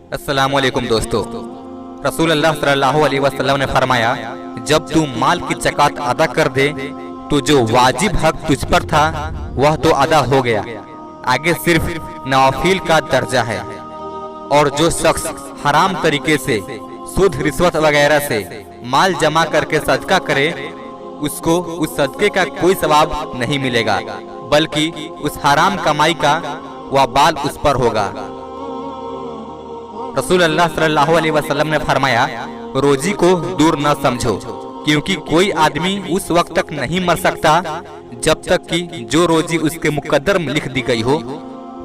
अस्सलामुअलैकुम दोस्तों। रसूल अल्लाह सल्लल्लाहु अलैहि वसल्लम ने फरमाया, जब तू माल की ज़कात अदा कर दे तो जो वाजिब हक तुझ पर था वह तो अदा हो गया, आगे सिर्फ नवाफिल का दर्जा है। और जो शख्स हराम तरीके से सूद रिश्वत वगैरह से माल जमा करके सदका करे उसको उस सदके का कोई सवाब नहीं मिलेगा, बल्कि उस हराम कमाई का वबाल उस पर होगा। रसूल अल्लाह सल्लल्लाहु अलैहि वसल्लम ने फरमाया, रोजी को दूर न समझो, क्योंकि कोई आदमी उस वक्त तक नहीं मर सकता जब तक कि जो रोजी उसके मुकद्दर में लिख दी गई हो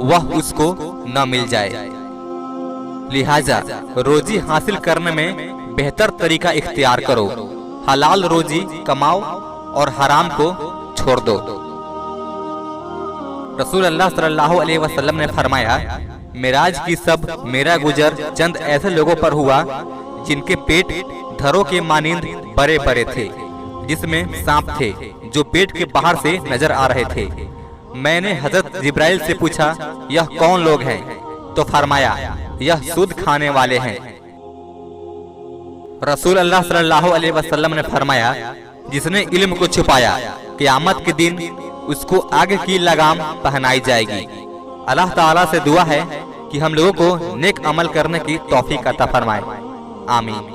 वह उसको न मिल जाए। लिहाजा रोजी हासिल करने में बेहतर तरीका इख्तियार करो, हलाल रोजी कमाओ और हराम को छोड़ दो। रसूल अल्लाह सल्लल्लाहु अलैहि वसल्लम ने फरमाया, मेराज की सब मेरा गुजर चंद ऐसे लोगों पर हुआ जिनके पेट धरों के मानिंद बड़े बड़े थे, जिसमें सांप थे जो पेट के बाहर से नजर आ रहे थे। मैंने हजरत जिब्राइल से पूछा, यह कौन लोग हैं? तो फरमाया, यह सूद खाने वाले हैं। रसूल अल्लाह सल्लल्लाहु अलैहि वसल्लम ने फरमाया, जिसने इल्म को छुपाया क़यामत के दिन उसको आग की लगाम पहनाई जाएगी। अल्लाह ताला से दुआ है कि हम लोगों को नेक अमल करने की तौफीक अता फरमाए। आमीन।